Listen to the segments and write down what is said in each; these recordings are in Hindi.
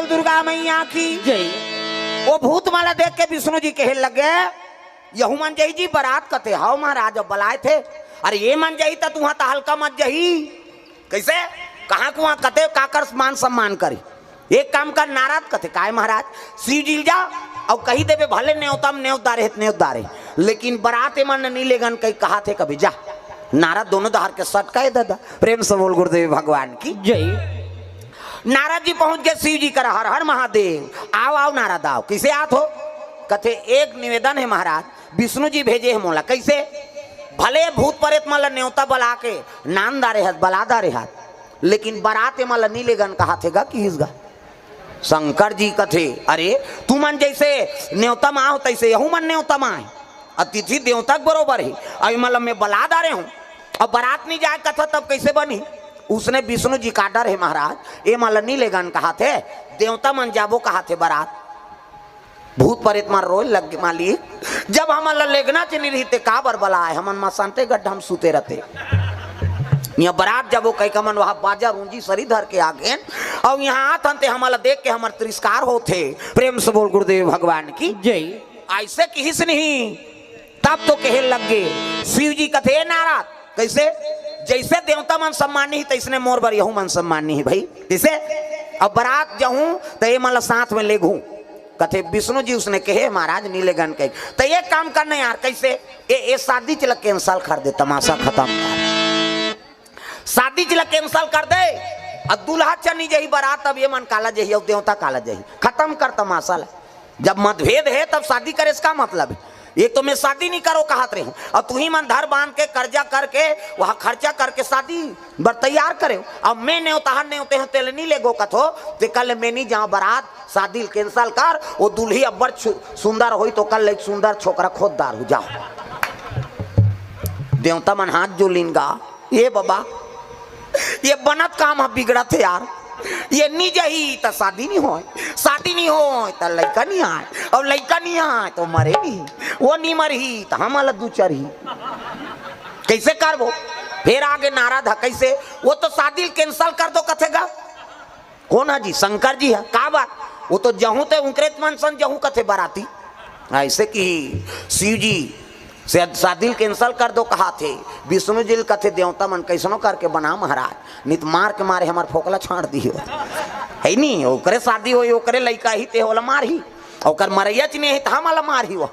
बोल दुर्गा मैया की जय। वो भूत माला देख के विष्णु जी कहे लगे यहू मन जही जी बारात कते हाउ महाराज अब बुलाए थे। अरे ये मन जही तो तुहा तो हल्का मत जही कैसे कहाँ कुआ कते काकर मान सम्मान करी। एक काम कर नाराज कथे काय महाराज शिव जी जा और कही देवे भले न्योतम न्योदारे लेकिन बारात मन नहीं लेगन कहीं कहा थे कभी जा। नारद दोनों दहार के सट का दादा प्रेम से बोल गुरुदेव भगवान की जय। नारद जी पहुंच गए शिव जी कर हर हर महादेव आओ आओ नारद आओ किसे आत हो कथे एक निवेदन है महाराज विष्णु जी भेजे है मोला कैसे भले भूत प्रेत मला न्योता बला के नाम दारे हाथ बला दारे हाथ लेकिन बारात मला नहीं लेगन कहा थे गा कि हिसगा शंकर जी कथे अरे तू मन जैसे न्योता माँ हो तैसे यहू मन न्योता माँ है अतिथि देवता बरोबर है अभी मतलब मैं बला दारे हूँ अब बारात नहीं जाए कथा तब कैसे बनी। उसने विष्णु जी का डर है महाराज ये माला नहीं लेगन कहा थे देवता मन जाबो कहा थे बारात भूत प्रेत मार रोए लग मालिक जब हम लेगना चली रही थे काबर बलाए हमन मां शांते गड्ढा हम सूते रहते यहाँ बारात जब वो कई कमन वहां बाजा रूंजी सरी धर के आ गए और यहाँ आते हमारा देख के हमारे तिरस्कार होते प्रेम से बोल गुरुदेव भगवान की जय। ऐसे किस नहीं तब तो कहे लग गए शिव जी कथे नाराज कैसे जैसे देवता मन सम्मान नहीं तैसने मोर बर यहू मन सम्मान नहीं भाई जैसे अब बारात जाऊं तो ये मतलब साथ में ले घू कथे विष्णु जी उसने कहे महाराज नीले गन कहे तो ये काम करना यार कैसे ये शादी चल कैंसल कर दे तमाशा खत्म कर शादी चल कैंसल कर दे अब दूल्हा चनी जही बारात अब ये मन काला जही और देवता काला जही खत्म कर तमाशा जब मतभेद है तब शादी करे इसका मतलब है ये तो मैं शादी नहीं करो कहत रही और तू ही मन धर बांध के कर्जा करके वहां खर्चा करके शादी बर तैयार करे अब मैं नहीं होता नहीं होते हैं तेल नहीं ले गो कथो ते कल मैं नहीं जाऊं बारात शादी कैंसल कर वो दूल्ही अब्बर सुंदर हुई तो कल एक सुंदर छोकरा खोददार हो जाओ देवता मन हाथ जो लिनगा ये बाबा ये बनत काम बिगड़ा थे यार ये नहीं जही तो शादी नहीं हो तो लड़का नहीं आए और लड़का नहीं आए तो मरे नहीं वो नहीं मरही तो हम अलग दूचर ही कैसे कर वो फिर आगे नाराज है कैसे वो तो शादी कैंसल कर दो कथेगा कौन है जी शंकर जी है का बात वो तो जहू ते उनकरे मन सन जहू कथे बाराती ऐसे कि शिव जी से शादी कैंसल कर दो कहा थे विष्णु जी कथे देवता मन कैसनो करके बना महाराज नित मार के मारे हमार फोकला छाड़ दियो है नहीं ओकरे शादी हो ओकरे लड़का ही ते होला मार ही ओकर मरैया च नहीं है तो हम वाला मार ही वो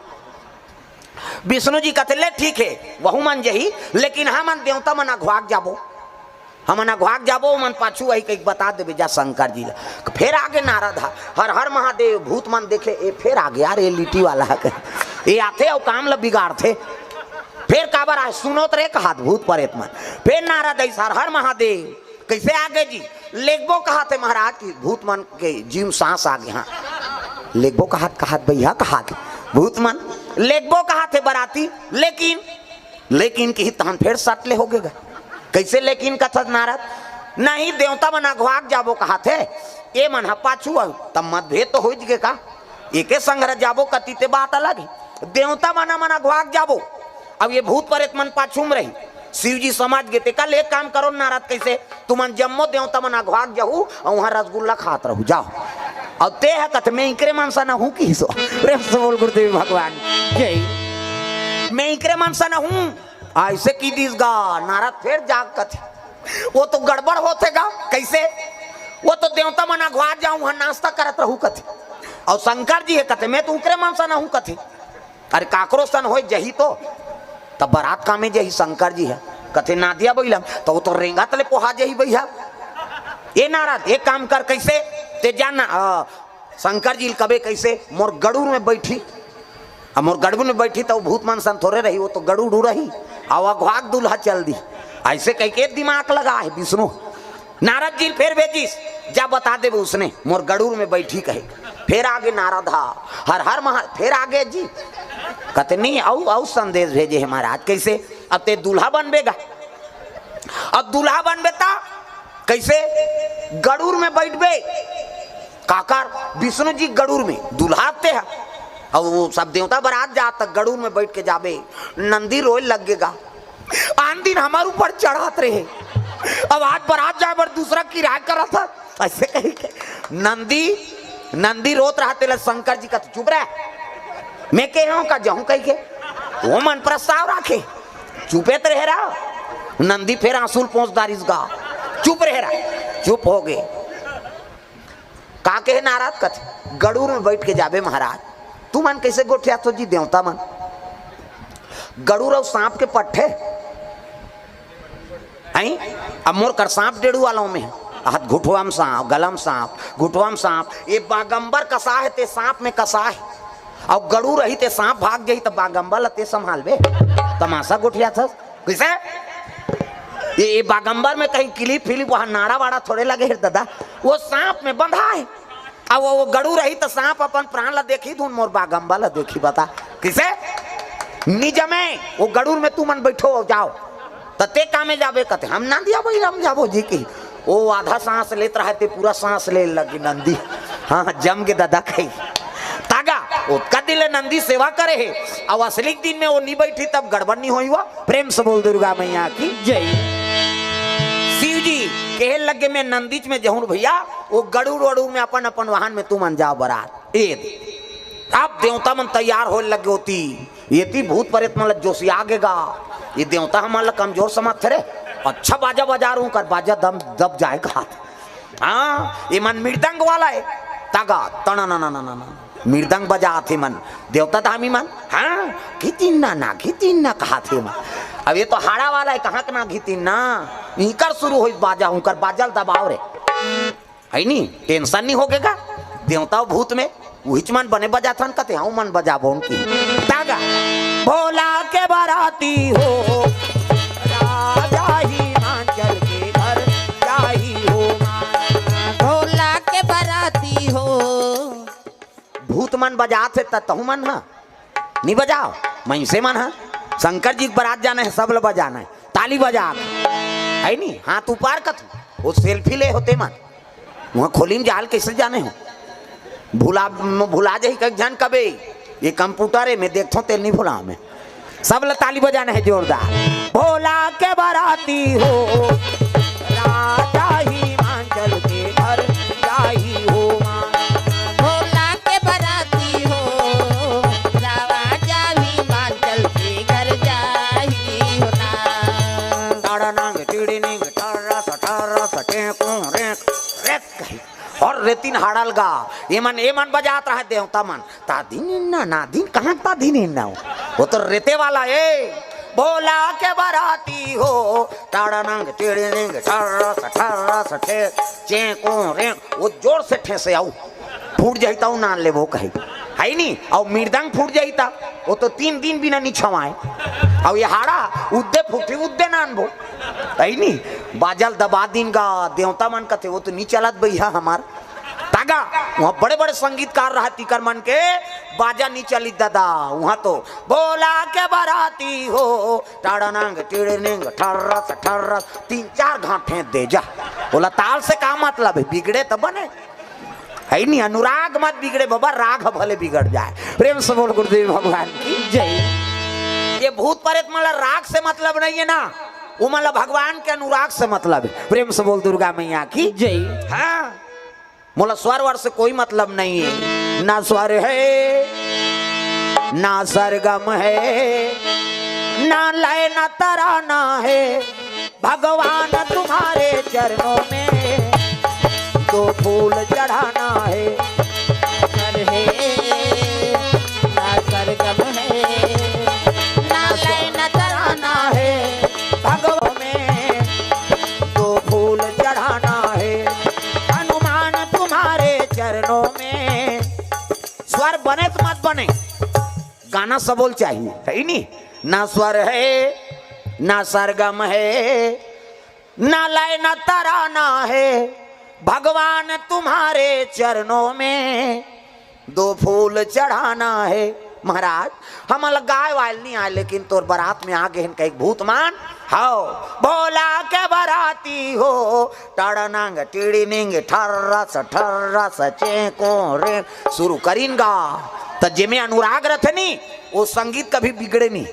विष्णु जी कथे ले ठीक है वहू मन जही लेकिन हम देवता मन अघवाक जाबो हम अघवाक जाबो मन पाछू वही कहीं बता देवे जा शंकर जी फिर आगे नारद हर हर महादेव भूत मन देखे ये फिर आगे यार ये लिट्टी वाला है ये आते और काम ल बिगाड़ते फिर काबर आए सुनो रे कहा भूत प्रेत मन फिर नारद हर हर महादेव कैसे आगे जी लेगबो कहा थे महाराज की भूत मन के जीव सांस आगे हाँ लेगबो कहा भैया कहा भूत मन लेगबो कहा थे बराती लेकिन की तहन फिर सटले हो गए कैसे लेकिन कथत नारद नहीं देवता मन अघवाक जाबो कहा थे ये मन पाछू तब मतभेद तो हो गए का एके संग्रह जाबो कतीते बात अलग है देवता मन अघवाक जाबो अब ये भूत प्रेत मन पाछूम रही शिव जी समझ गए कल एक काम करो नारद कैसे तुमन जम्मो देवता मन अघवाक जाहू और वहां रसगुल्ला खात रहू जाओ अब ते है कथ मैं इकरे मनसा न हूँ कि प्रेम से बोल गुरुदेव भगवान जय मैं इकरे मनसा न हूँ ऐसे की दीसगा नारद फिर जाग कथे वो तो गड़बड़ होतेगा कैसे वो तो देवता मन अघवा जाऊं वहां नाश्ता करत रहू कथे और शंकर जी है कथे मैं तो उकरे मनसा न हूँ कथे अरे काकरो सन हो जही तो तब बारात का में जही शंकर जी है कथे नादिया बोलम तो वो तो रेंगा तले पोहा जही भैया ये नारद एक काम कर कैसे ते जाना शंकर जी कबे कैसे मोर गड़ूर में बैठी अब मोर गड़बू में बैठी तो भूत मन सन थोड़े रही वो तो गड़ू डू रही और अघवाक दूल्हा चल दी ऐसे कह के दिमाग लगा है विष्णु नारद जी फिर भेजिस जा बता दे उसने मोर गड़ूर में बैठी कहे फिर आगे नारद हर हर महा फिर आगे जी कहते नहीं आओ संदेश भेजे है महाराज कैसे अब ते दूल्हा बनबेगा अब दूल्हा बनबेता कैसे गड़ूर में बैठबे काकर विष्णु जी गड़ूर में दूल्हा ते है और वो सब देवता बारात जा तक गड़ूर में बैठ के जाबे नंदी रोए लगेगा आन दिन हमारे ऊपर चढ़ात रहे अब आज बारात जाए पर दूसरा किराया करा था ऐसे कही के नंदी नंदी रोत रहा तेल शंकर जी का चुप रहा मैं कह हूं का जाऊं कह के वो मन प्रस्ताव राखे चुपे तो रह रहा नंदी फिर आंसू पहुंचदारिस गा चुप रह रहा चुप हो गए का कहे नाराज कथे गड़ूर में बैठ के जाबे महाराज तू मन कैसे गोठिया तो जी देवता मन गड़ूर और सांप के पट्टे आई अब मोर कर सांप डेढ़ू वालों में हाथ घुटवाम सांप गलम सांप घुटवाम सांप ये बागंबर कसा है ते सांप में कसा है और गड़ू रही ते सांप भाग गई तो बागंबर लते संभाल बे तमाशा गोठिया था कैसे ये बागंबर में कहीं किलिप फिलिप वहां नाड़ा वाड़ा थोड़े लगे है दादा वो सांप में बंधा है अब वो गड़ू रही तो सांप अपन प्राण ला देखी धुन मोर बागंबर ला देखी बता किसे निजमे वो गड़ूर में तू मन बैठो जाओ तते कामे जाबे कते हम ना दिया भाई हम जाबो जी की वो आधा सांस लेत रहा ते पूरा सांस ले लगी नंदी हाँ जम के दादा कही तागा उसका दिल नंदी सेवा करे है अब असली दिन में वो नहीं बैठी तब गड़बड़ नहीं हुई हुआ प्रेम से बोल दुर्गा मैया की जय शिव जी कहे लगे मैं नंदीच में जहूं भैया वो गड़ू रोड़ू में अपन अपन वाहन में तू मन जाओ बरात आप देवता मन तैयार हो लगे होती ये थी भूत प्रेत मतलब जोशी आगेगा ये देवता हमारा कमजोर समझ थे अच्छा बाजा बजा रू कर बाजा दम दब जाएगा हाँ ये मन मृदंग वाला है तागा तना ना ना ना ना मृदंग बजा थे मन देवता था हमी मन हाँ घितीन ना घितीन ना कहा थे मन अब ये तो हाड़ा वाला है कहाँ ना घितीन ना इनकर शुरू हो बाजा हूँ कर बाजल दबाव रे है नी टेंशन नहीं होगेगा देवता भूत में वही मन बने बजा था कहते हाँ मन बजा बो उनकी तागा भोला के बाराती हो राजा हिमाचल के घर जाही हो भोला के बाराती हो भूत मन बजाते तहु मन हा नहीं बजाओ मैं से मन हा शंकर जी बारात जाना है सब लोग बजाना है ताली बजा है नी हाथ ऊपर कत वो सेल्फी ले होते मन वहाँ खोली में जाल कैसे जाने हो भुला जाही कई जन कबे ये कंप्यूटर है मैं देखता हूँ तेल नहीं भुला मैं सब लोग ताली बजाना है जोरदार भोला के बाराती हो राजा हिमाचल के घर जाही हो भोला के बाराती हो राजा हिमाचल के घर जाही हो ना ताड़नांग टिड़िनिंग टारा सटारा सटे को रेक रेक कही और रेतिन हाड़ल गा ये मन बजात रहा देवता मन ता दिन ना दिन कहाँ ता दिन ना वो तो रेते वाला है भोला के बाराती हो टाड़ानंग टिड़िनिंग ठारा सठे चेको रे वो जोर से ठेसे आऊ फूट जाता हूँ नान ले वो कही है नी और मृदंग फूट जाता वो तो 3 दिन बिना नहीं छवाए और ये हाड़ा उद्दे फूटी उद्दे नान बो है नी बाजल दबा दिन का देवता मन का थे वो तो नहीं चलत भैया हमार तागा वहाँ बड़े बड़े संगीतकार रहा तीकर मन के बाजा नहीं चली दादा वहाँ तो भोला के बाराती हो टाड़ानंग टिड़िनिंग ठर्रस 3-4 घाटे दे जा बोला ताल से का मतलब है बिगड़े तो बने है नहीं अनुराग मत बिगड़े बाबा राग भले बिगड़ जाए प्रेम से बोल गुरुदेव भगवान की जय ये भूत प्रेत मतलब राग से मतलब नहीं है ना वो मतलब भगवान के अनुराग से मतलब है प्रेम से बोल दुर्गा मैया की जय हाँ मोला स्वर वर से कोई मतलब नहीं है ना स्वर है ना सरगम है ना लय ना तराना है भगवान तुम्हारे चरणों में 2 फूल चढ़ाना है सर है ना सरगम है ना लय ना तराना है भगवान में 2 फूल चढ़ाना है हनुमान तुम्हारे चरणों में स्वर बने तो मत बने गाना सबोल चाहिए है नहीं ना स्वर है ना सरगम है ना लय ना तराना है भगवान तुम्हारे चरणों में 2 फूल चढ़ाना है महाराज हम अलग गाय वाल नहीं आए लेकिन तोर बारात में आ गए कई भूतमान हाओ भोला के बाराती हो टाड़ानंग टिड़िनिंग ठर्रस चेको रे शुरू करीनगा तो जिमे अनुराग रथ नहीं वो संगीत कभी बिगड़े नहीं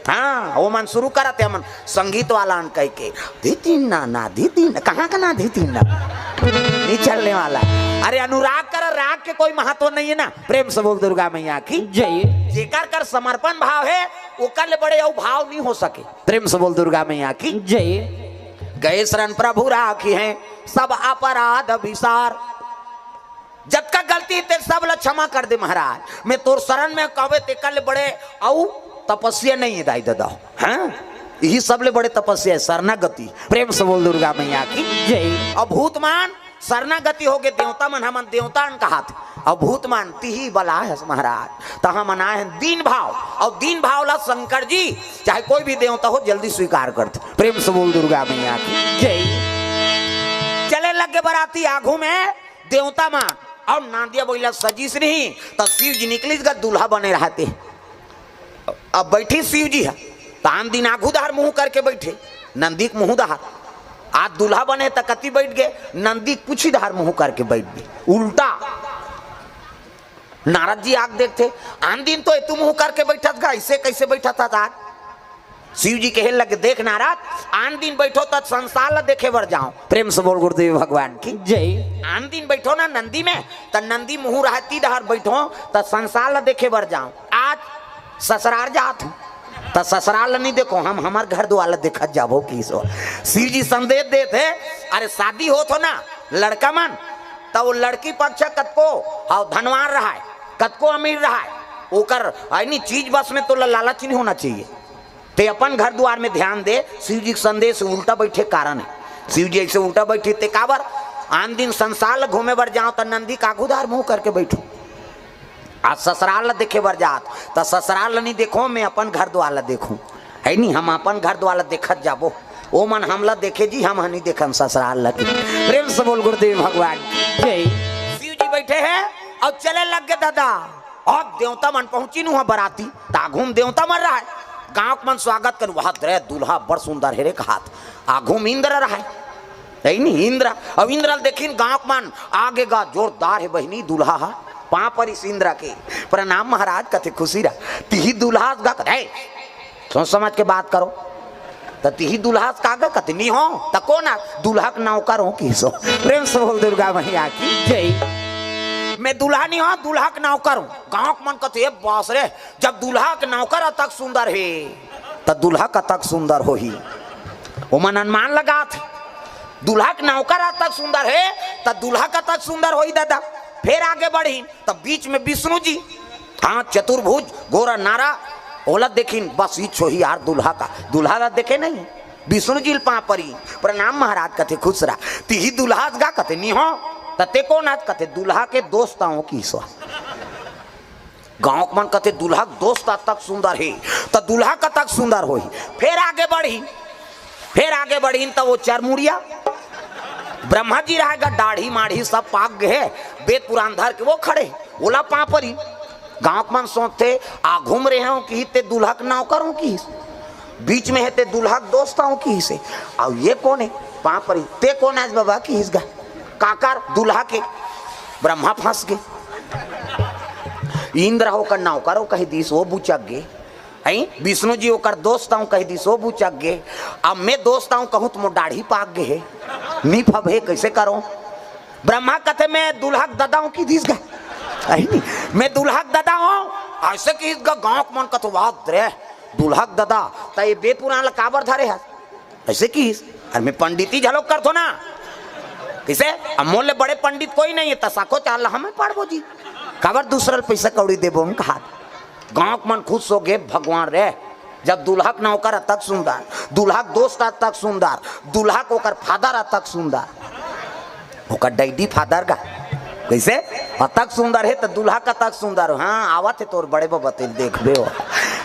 हाँ वो मन शुरू करते मन संगीत वाला कह के धीतीन ना धीतीन कहाँ का ना धीतीन ना नहीं चलने वाला अरे अनुराग कर राग के कोई महत्व नहीं है ना। प्रेम से बोल दुर्गा मैया की जय। जेकर कर समर्पण भाव है ओकर ले बड़े और भाव नहीं हो सके। प्रेम से बोल दुर्गा मैया की जय। गए शरण प्रभु राखी है सब अपराध विसार। जब का गलती ते सब ला क्षमा कर दे महाराज। मैं तोर शरण में कहवे ते कर ले बड़े औ तपस्या नहीं है दाई दादा। हाँ यही सब ले बड़े तपस्या है शरणागति। प्रेम से बोल दुर्गा मैया की जय। अब भूतमान शरणागति हो गए देवता मन हमन देवता कहा थे। अब भूतमान तिही बला है महाराज तहा मनाए हैं दीन भाव। और दीन भाव ला शंकर जी चाहे कोई भी देवता हो जल्दी स्वीकार करते। प्रेम से बोल दुर्गा मैया की जय। चले लगे बराती आगू में देवता मां और नांदिया बोला सजीस नहीं तो शिव जी निकली दूल्हा बने रहते। अब बैठी शिव जी है तान दिन आगू दहार मुंह करके बैठे नंदी के मुंह दहार। आज दूल्हा बने तो कति बैठ गए नंदी कुछ ही दहार मुंह करके बैठ गए उल्टा। नारद जी आग देखते आन दिन तो तू मुंह करके बैठा था ऐसे कैसे बैठा था आज। शिव जी कहे लगे देख नारद आन दिन बैठो तो संसार ला देखे बर जाओ। प्रेम से बोल गुरुदेव भगवान की जय। आन दिन बैठो ना नंदी में तो नंदी मुंह रहती दहार बैठो तो संसार ला देखे बर जाओ। आज ससुराल जात तो ससुराल नहीं देखो हम हमार घर द्वार देखा जाबो की सो। शिव जी संदेश देते अरे शादी हो तो ना लड़का मन तो वो लड़की पक्ष कतको हाँ धनवान रहा है कतको अमीर रहा है ओकर नहीं चीज बस में तो लालच नहीं होना चाहिए। ते अपन घर द्वार में ध्यान दे। शिव जी संदेश उल्टा बैठे कारण है। शिव जी ऐसे उल्टा बैठे ते काबर आन दिन संसार घूमे बर जाओ तो नंदी कागुदार मुंह करके बैठो। आज ससुराल देखे बर जात तो ससुराल नहीं देखो मैं अपन घर द्वार देखूं है नहीं। हम अपन घर द्वार देखत जाबो ओ मन हमला देखे जी हम नहीं देखम ससुराल लगे। प्रेम से बोल गुरुदेव भगवान जय। शिव जी बैठे हैं और चले लग गए दादा। और देवता मन पहुंची नु बराती ताघूम देवता मर रहा है गांव मन स्वागत कर वहां रे दूल्हा बड़ सुंदर है रे कहात आघूम इंद्र रहा है नहीं इंद्र। अब इंद्र देखिन गांव मन आगे गा जोरदार है बहनी दूल्हा हा पा पर इस इंद्र के प्रणाम महाराज कथे खुशी रहा तिही दूल्हा गा सोच समझ के बात करो तो तिही दूल्हा कागा कथे नहीं हो तो कौन दूल्हा का नौकर हो कि सो। प्रेम से बोल दुर्गा मैया की जय। मैं दूल्हा नहीं हूँ दूल्हा का नौकर हूँ। गाँव मन कथे बास रे जब दूल्हा का नौकर तक सुंदर है तो दूल्हा का तक सुंदर हो ही वो मन अनुमान लगा थे। दूल्हा का नौकर तक सुंदर है तो दूल्हा का तक सुंदर हो ही दादा। फिर आगे बढ़ी तब बीच में विष्णु जी हाँ चतुर्भुज गोरा नारा ओला देखिन बस ही छो ही यार दूल्हा का देखे नहीं विष्णु जी पा परी प्रणाम महाराज कथे खुश रहा तिही दूल्हा गा कथे नहीं हो तते को ना कथे दूल्हा के दोस्ताओं की सो। गाँव मन कथे दूल्हा दोस्त तक सुंदर है तो दूल्हा का तक सुंदर हो। फिर आगे बढ़ी तो वो चरमुड़िया ब्रह्मा जी रहेगा दाढ़ी माढ़ी सब पाक गए वेद पुराण धर के वो खड़े ओला पा परी। गाँव मन सोचते आ घूम रहे हो कि ते दूल्हा का नौकर हूँ की बीच में है ते दूल्हा दोस्ता हूँ की से और ये कौन है पा परी ते कौन है बाबा की हिस्गा काकर दूल्हा के ब्रह्मा फंस गए। इंद्र होकर नौकर हो कही दी सो बुचक गे विष्णु जी होकर दोस्त हूँ कही दी सो बुचक गे। अब मैं दोस्त हूँ कहूँ तो दाढ़ी पाक गे है नी फब है कैसे करो। ब्रह्मा कहते मैं दूल्हा दादा हूँ की दिस गा नहीं मैं दूल्हा दादा हूँ ऐसे कि गाँव मन कथो बात रे दूल्हा दादा तो ये वेद पुराण काबर धरे है ऐसे की अरे मैं पंडिती झलोक कर थो ना किसे अमोल ले बड़े पंडित कोई नहीं है तसाको चाल हमें पढ़बो जी काबर दूसरा पैसा कौड़ी देबो हम कहा। गाँव मन खुश हो गए भगवान रे जब दूल्हा का नौकर तक सुंदर दूल्हा दोस्त तक सुंदर दूल्हा को कर फादर तक सुंदर ओकर डैडी फादर का कैसे तक सुंदर है तो दूल्हा का तक सुंदर हो। हाँ आवत है तोर बड़े बते देख बे हो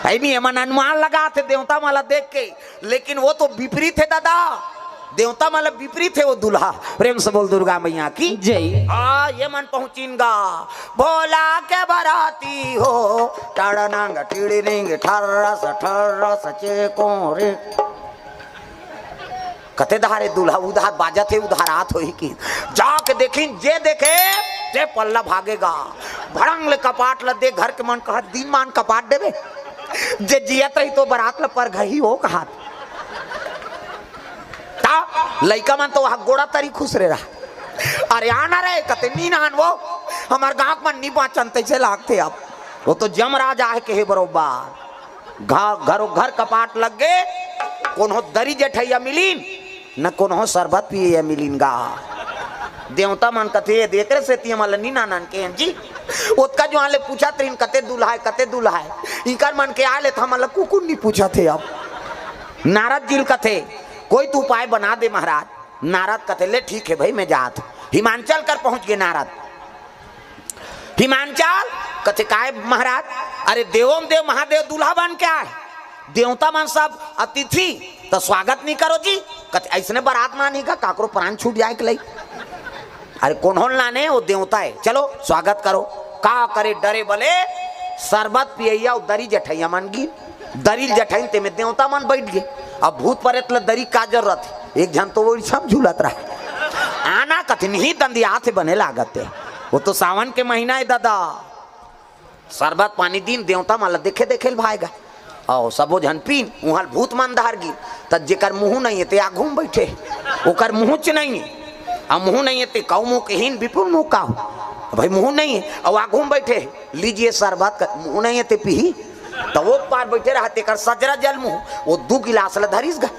नहीं मन अनुमान लगा थे देवता माला देख के लेकिन वो तो विपरीत है दादा। देवता मतलब विपरीत है वो दूल्हा। प्रेम से बोल दुर्गा मैया की जय। ये मन पहुंचीनगा भोला के बराती हो टड़नंग टिड़िंग ठर्रस चेको रे कते धारे दूल्हा उधार बाजा थे उधारात हो ही की जाके देखिन जे देखे जे पल्ला भागेगा भड़ंग ले कपाट ल दे घर के मन कहा दिन मान कपाट देवे जे जियत रही तो बरात ल पर घही हो कहा लइका मन तो वहां गोड़ा तरी खुश रे रहा अरे आना रे कते नी नान वो हमार गांव में नी पाचनते से लागते अब वो तो जमराज आए के बरोबर घरों घर कपाट लग गए कोनो दरी जठैया मिलीन न कोनो शरबत पिए मिलीन गा देवता मन कथे देख रहे से ती हमारे नी नानन के जी उसका जो आले पूछा त्रिन कते दूल्हा है इनकर मन के आले तो हमारा कुकुर नहीं पूछा थे अब नारद जी कथे कोई तू उपाय बना दे महाराज नारद कथे ले ठीक है भाई मैं जात हिमांचल कर पहुंच गए नारद हिमांचल कथे काय महाराज अरे देवों देव महादेव दूल्हा बन क्या है देवता मन सब अतिथि तो स्वागत नहीं करो जी कथे ऐसने बारात मानी का काकरो प्राण छूट जाए के लिए अरे कौन हो लाने वो देवता है चलो स्वागत करो का करे डरे बोले शरबत पियैया दरी जठैया मन गी दरी जठैन ते में देवता मन बैठ गए अब भूत परेत दरी का जरूरत है एक जन तो वो सब झूलत रहा आना कथिन ही दंदिया से बने लागत है वो तो सावन के महीना है दादा शरबत पानी दिन देवता माला देखे देखे भाएगा और सबो जन पीन वहां भूत मन धार गी तब जेकर मुंह नहीं है ते आ घूम बैठे ओकर मुंह च नहीं है अब मुंह नहीं है ते कौ मुंह के हीन विपुल मुंह का भाई मुंह नहीं है और आ घूम बैठे लीजिए शरबत का मुंह नहीं है ते पी तो वो पार बैठे रहते कर सजरा जल मुंह वो 2 गिलास ला धरिस गा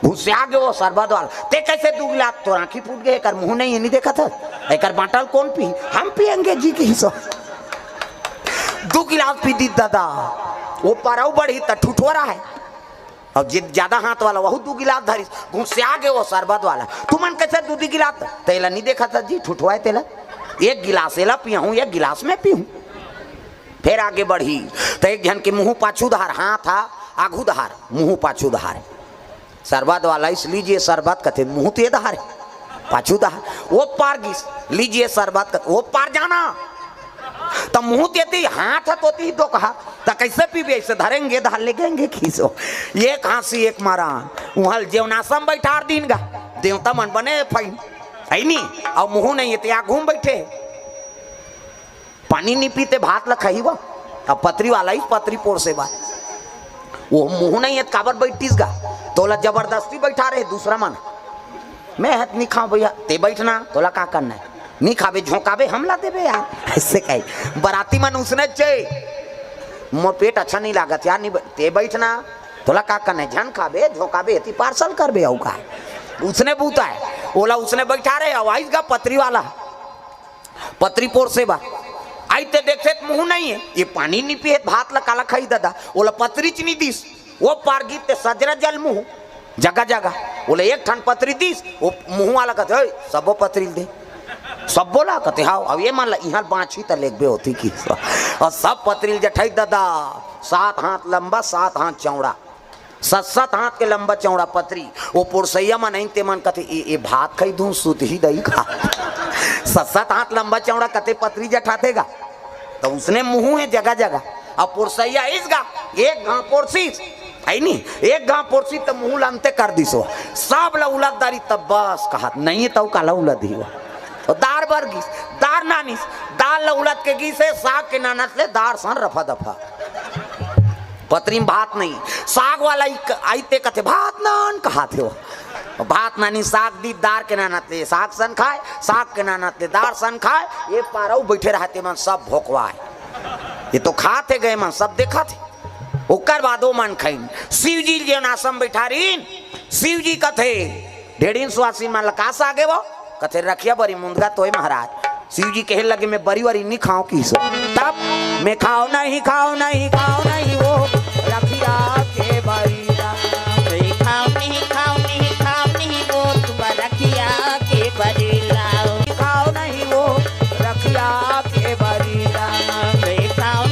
भूसे आ गए वो शरबत वाला ते कैसे 2 गिलास तो आंखी फूट गए कर मुंह नहीं है नहीं देखा था एक बाटल कौन पी हम पियेंगे जी के हिसाब 2 गिलास पी दी दादा वो पाराऊ बढ़ी तो ठुठोरा है अब जित ज्यादा हाथ वाला वह 2 गिलास धरिस घुसे आ गए वो शरबत वाला तू मन कैसे 2 गिलास तेला नहीं देखा था जी ठुठवाए तेला 1 गिलास एला पिया हूँ 1 गिलास में पीऊँ फिर आगे बढ़ी तो एक जन के मुंह पाछू धार हाथ था आगू धार मुंह पाछू धार शरबत वाला इस लीजिए शरबत कथे मुंह ते धार पाछू धार वो पार गिस लीजिए शरबत कथे वो पार जाना तो मुंह देती हाथ हथोती तो कहा तो कैसे पीबे ऐसे धरेंगे धार लेंगे खींचो एक हांसी एक मारा वहां जेवनासम बैठा दिन गा देवता मन बने फाइन है नहीं और मुंह नहीं है घूम बैठे पानी नहीं पीते भात ला खाई वो अब पतरी वाला ही पतरी पोर से बात वो मुंह नहीं है काबर बैठतीस गा तोला जबरदस्ती बैठा रहे दूसरा मन मैं हाथ नहीं खाऊं भैया ते बैठना तोला का करना है नहीं खावे झोंकावे हमला देवे यार ऐसे कहीं बराती मन उसने चाहिए मोर पेट अच्छा नहीं लागत यार नहीं ते बैठना तोला का करना है झन खावे झोंकावे ती पार्सल करबे आऊ का उसने बूता है ओला उसने बैठा रहे आवाज का पतरी वाला पतरी पोर से बा आई ते देखते मुंह नहीं है ये पानी नहीं पिए भात ला काला खाई दादा ओला पतरी च नहीं दिस वो पार गीत ते सजरा जल मुंह जगह जगह बोले एक ठन पतरी दिस वो मुंह वाला कहते सबो पतरी दे सब बोला कहते हाँ अब ये मान ला यहाँ बाँची तो लेगबे होती की और सब पतरील जठाई दादा 7 हाथ लंबा 7 हाथ चौड़ा 7 हाथ के लंबा चौड़ा पतरी वो पुरसैया मन नहीं ते मन कहते ये भात खाई दूं सुध ही दही खा 7 हाथ लंबा चौड़ा कहते पतरी जठातेगा तो उसने मुंह है जगह जगह अब पुरसैया इसगा एक घाव पोरसीस है नहीं एक घाव पोरसी तो मुंह लानते कर दिसो सब ला उलटदारी तब बस कहा नहीं तब काला उलट ही और दार बर गीस दार नानिस दाल उलट के गीसे साग के नानत ले दार सन रफा दफा पतरी में भात नहीं साग वाला आईते कथे भात नान कहा थे वो भात नानी साग दी दार के नानत ले साग सन खाए साग के नानत ले दार सन खाए ये पाराऊ बैठे रहते मन सब भोकवाए ये तो खाते गए मन सब देखा थे ओकर बादो मन खाइन शिव जी जो नासम बैठा रहीन शिव जी कथे ढेड़ीन सुहासी मन लकास आगे वो कथे रखिया बरी मुंदगा तोय महाराज शिव जी कहे लगे मैं बरी वरी नहीं खाऊं की सो तब मैं खाओ नहीं वो रखिया के बरी खाओ नहीं वो तुम रखिया के बरी लाओ खाओ नहीं वो रखिया के बरी खाओ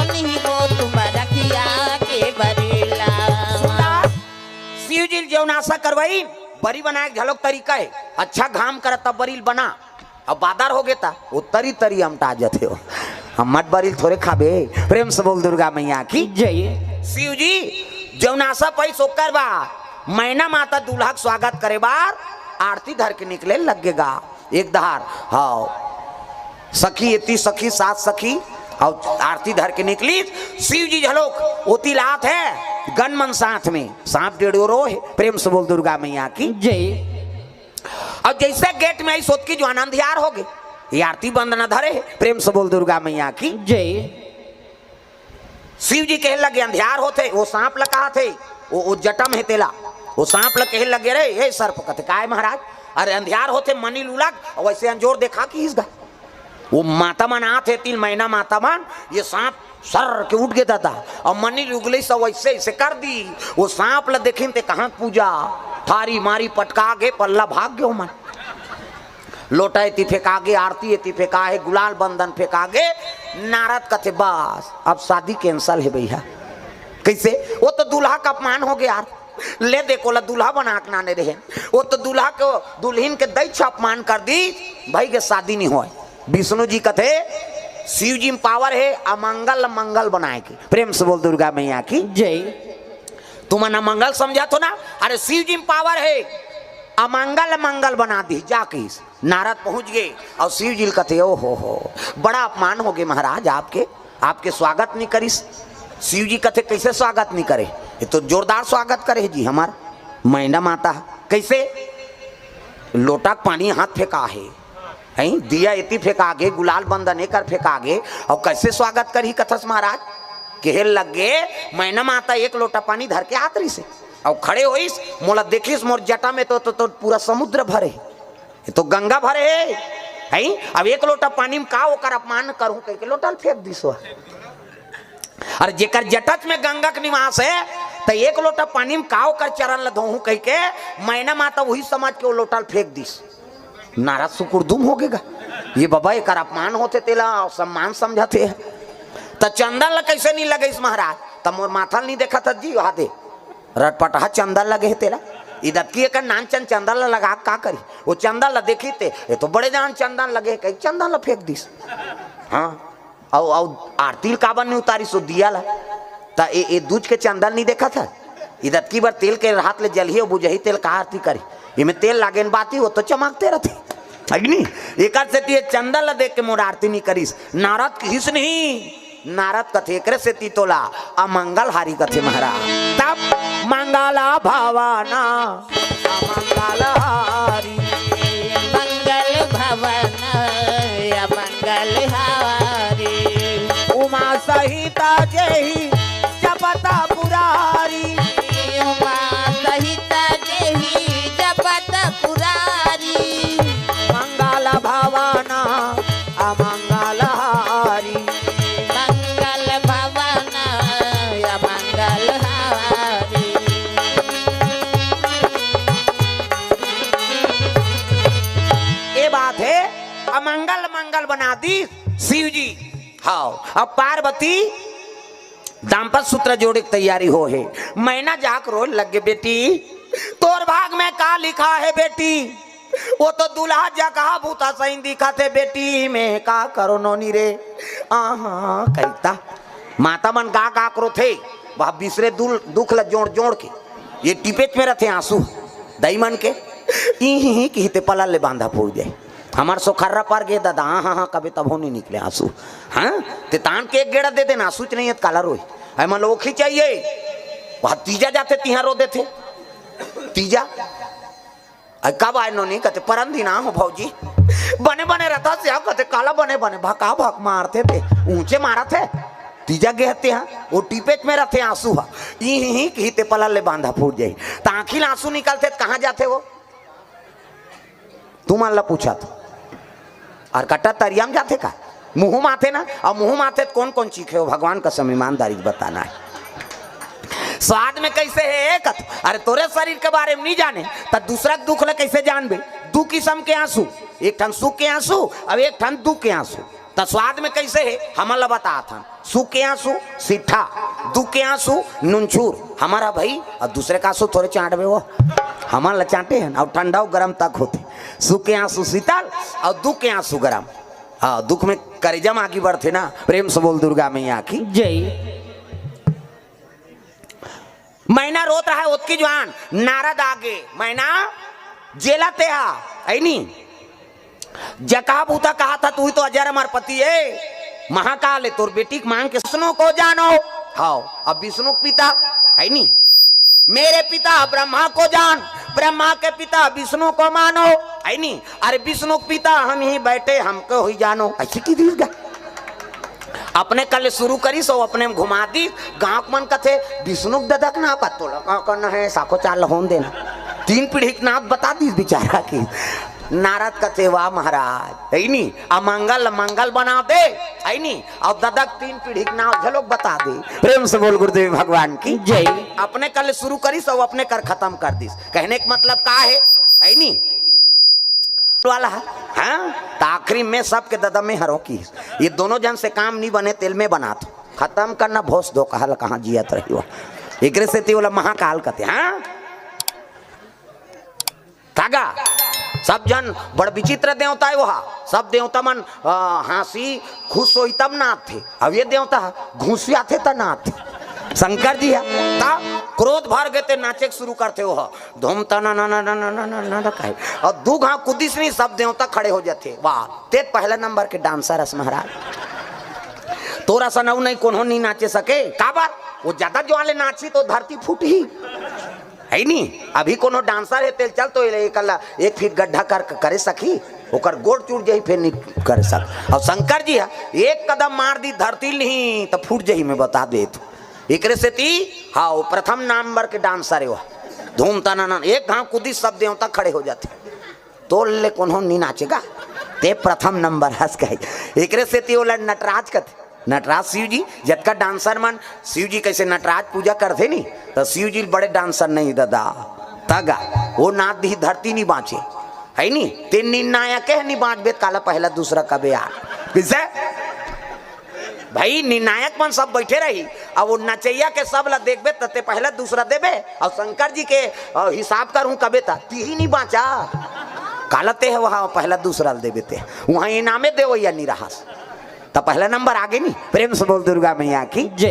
नहीं वो तुम रखिया के बरी लाओ शिव जी जो नाशा करवाई बरी बनाए झलक तरीका है अच्छा घाम कर तब बरील बना अब बादर हो गया वो तरी तरी हम ताजत हो हम मत बरील थोड़े खाबे प्रेम से बोल दुर्गा मैया की जय शिव जी जौनासा पैस ओकर बा मैना माता दूल्हा स्वागत करे बार आरती धर के निकले लगेगा एक धार हाँ सखी इतनी सखी 7 सखी और आरती धर के निकली शिव जी झलोक ओती लात है गन मन साथ में सांप डेढ़ो रो है प्रेम से बोल दुर्गा मैया की जय और जैसे गेट में आई सोच की जवान अंधियार हो गए। ये आरती बंद न धरे, प्रेम से बोल दुर्गा मैया की जय। शिव जी कहे लगे अंधियार होते, वो सांप लगा थे, वो जटा में तेला, वो सांप लग कहे लगे रे ये सर्प कथे काय महाराज, अरे अंधियार होते मनी लुलक, और वैसे अंजोर देखा कि इसका वो माता मन आते 3 महीना माता मन, ये सांप सर के उठ गया था और मनी लुगले सब वैसे ऐसे कर दी। वो सांप ल देखिन ते कहाँ पूजा थारी मारी पटका गे पल्ला भाग गयो मन, लोटा एती फेंकागे, आरती एती फेंकागे, गुलाल बंधन फेंकागे। नारद कथे बस अब शादी कैंसल है भैया। कैसे? वो तो दूल्हा का अपमान हो गया यार, ले देखो ला दूल्हा बना के नाने रहे, वो तो दूल्हा को दुल्हन के दैछ अपमान कर दी, भाई के शादी नहीं हो। विष्णु जी कथे शिव जी में पावर है अमंगल मंगल बनाए के, प्रेम से बोल दुर्गा मैया की जय। तुम अमंगल समझा तो ना, अरे शिव जी में पावर है अमंगल मंगल बना दी जाके। नारद पहुंच गए और शिव जी कथे ओ हो बड़ा अपमान हो गए महाराज, आपके स्वागत नहीं करिस। शिव जी कथे कैसे स्वागत नहीं करे, ये तो जोरदार स्वागत करे जी हमार मैना माता। कैसे? लोटा पानी हाथ फेंका है, दिया इति फेंका गे, गुलाल बंदन कर फेंका गे, और कैसे स्वागत करी कथस महाराज। कहे लगे मैना माता 1 लोटा पानी धर के हाथ रही से और खड़े होइस, मोला देखिस मोर जटा में तो पूरा समुद्र भरे, ये तो गंगा भरे है। अब 1 लोटा पानी में का ओकर अपमान करूं कह के लोटा फेंक दिसो। अरे जेकर जटच में गंगा के निवास है तो 1 लोटा पानी में का ओकर चरण ल धोहूं कह के मैना माता वही समझ के वो लोटा फेंक दिस। नाराज सुकुरदुम हो गएगा, ये बाबा एक अपमान होते तेला सम्मान समझाते है। तो चंदन ल कैसे नहीं लगे इस महाराज, तब मोर माथा नहीं देखा था जी वहां दे रटपटहा चंदन लगे है तेरा, इधर की एक नानचन चंदन ल लगा का करी, वो चंदन ल देखी ते ये तो बड़े जान चंदन लगे, कहीं चंदन ल फेंक दिस। हाँ और आरती काबन नहीं उतारी सो दिया ला, ता ए दूज के चंदन नहीं देखा था, इधर की बार तेल के हाथ ले जलिए बुझही तेल का आरती करी, इमे तेल लागे बाती वो तो चमकते रहते अग्नि। एक से चंदन ला देख के मोर आरती नहीं करीस। नारद किस नहीं, नारद कथे एक से तीतोला अमंगल हारी कथे महाराज। तब मंगला भावाना अमंगल हारी, मंगल भवन अमंगल हारी, उमा सहिता जही जपता पुरारी, उमा सहिता देही जपत पुरारी, मंगल भावाना अमंगल हारी। मंगल भवन अमंगल हारी। ये बात है अमंगल मंगल बना दी शिव जी। हाँ अब पार्वती दाम्पत्य सूत्र जोड़े की तैयारी हो है। मैना जाक रोज लगे बेटी तोर भाग में का लिखा है बेटी, वो तो दूल्हा जगह भूता सही दिखा थे बेटी में का करो नोनी रे। आहा कहता माता मन का करो थे वह बिसरे दुख ल जोड़ जोड़ के ये टिपेच में रहते आंसू दई मन के ही कहते पला ले बांधा फूल जाए हमार सोखर्रा पर गे दादा। हाँ कभी तब हो नहीं निकले आंसू। हाँ ते तान के एक गेड़ा दे देना आंसू च नहीं काला रोई है मन लोखी चाहिए वह तीजा जाते तिहा रो देते तीजा कब आए नो नहीं कहते परम दिन हो भौजी बने बने रहता से आप कहते काला बने बने भका भक मारते थे ऊंचे मारा थे तीजा गहते हैं वो टीपेच में रहते आंसू ही कहते पलल ले बांधा फूट जाए तो आखिर आंसू निकलते कहाँ जाते वो तुम अल्लाह पूछा था और कट्टा तरिया में जाते का मुंह माथे ना और मुंह माथे तो कौन कौन चीखे हो भगवान का समय ईमानदारी बताना है। स्वाद में कैसे है एक अरे तोरे शरीर के बारे में नहीं जाने तो दूसरा दुख ले कैसे जानबे। दू किस्म के आंसू, एक ठन सुख के आंसू अब एक ठन दुख के आंसू। तो स्वाद में कैसे है हमारा बता था सुख के आंसू सीठा, दुख के आंसू नुनछूर हमारा भाई और दूसरे का आंसू थोड़े चाटबे वो हमारा चाटे हैं और ठंडा गर्म तक होते। सुख के आंसू शीतल और दुख के आंसू गर्म। हाँ दुख में करेजम आगे बढ़ते ना। प्रेम से बोल दुर्गा मैया की जय। मैना रोत रहा है उसकी जवान नारद आगे मैना जेला ते है नहीं जका भूता कहा था तू ही तो अजर अमर पति है महाकाल है तोर बेटी मांग के विष्णु को जानो। हाँ अब विष्णु पिता है नहीं मेरे पिता ब्रह्मा को जान ब्रह्मा के पिता विष्णु को मानो है नहीं। अरे विष्णु पिता हम ही बैठे हमको ही जानो ऐसी की दीस गा अपने कल शुरू करी सो अपने में घुमा दी गांव मन कथे विष्णु ददक ना का तो करना है साको चाल होन देना 3 पीढ़ी के नाथ बता दी बेचारा की। नारद कथे वाह महाराज है नी अमंगल मंगल बना दे है नी और ददक 3 पीढ़ी के नाम झलोक बता दे। प्रेम से बोल गुरुदेव भगवान की जय। अपने कल शुरू करी सब अपने कर खत्म कर दी। कहने का मतलब का है नी वाला हाँ तो आखिरी में सबके ददम में हरों की ये दोनों जन से काम नहीं बने तेल में बना तो खत्म करना भोस दो कहल कहाँ जियत रही हो एक से ती वाला महाकाल कहते हाँ तागा सब जन बड़ विचित्र देवता है वहा सब देवता मन हंसी खुश हो तब नाथ थे अब ये देवता घूसिया थे तब नाथ थे शंकर जी है क्रोध भर गए थे नाचे शुरू करते हो धूम तना ना ना ना ना ना ना ना कहे और दू घा कुदिस नहीं सब देवता खड़े हो जाते वाह ते पहला नंबर के डांसर रस महाराज तोरा सा नऊ नहीं कोनो नहीं नाचे सके का बात वो ज्यादा जो वाले नाची तो धरती फूट ही है नी अभी कोनो डांसर है तेल चल तो एक फीट गड्ढा करे सकी ओकर गोड़ चूट जाही फिर नहीं कर सक और शंकर जी है एक कदम मार दी धरती नहीं तो फूट जाही मैं बता दे तो एक से ती हाँ वो प्रथम नंबर के डांसर है वो धूम तना एक घाव कुदी सब देवता खड़े हो जाते तो ले कौन नहीं नाचेगा ते प्रथम नंबर हंस गए। एक से ती वो नटराज का नटराज शिव जी जब का डांसर मन शिव जी कैसे नटराज पूजा करते नहीं तो शिव जी बड़े डांसर नहीं दादा तगा वो नाथ दी धरती नहीं बाँचे है नी तीन निर्णायक है नहीं बाँच बेत काला पहला दूसरा कबे यार किसे भाई निर्णायक मन सब बैठे रही अब वो नचैया के सब ला देखबे तते पहला दूसरा देबे और शंकर जी के हिसाब करूं कबे ता ती ही नहीं बाँचा कालते है वहाँ पहला दूसरा देबे ते वहाँ इनामे देवैया नहीं रहा तो पहला नंबर आगे नहीं। प्रेम से बोल दुर्गा मैया की जय।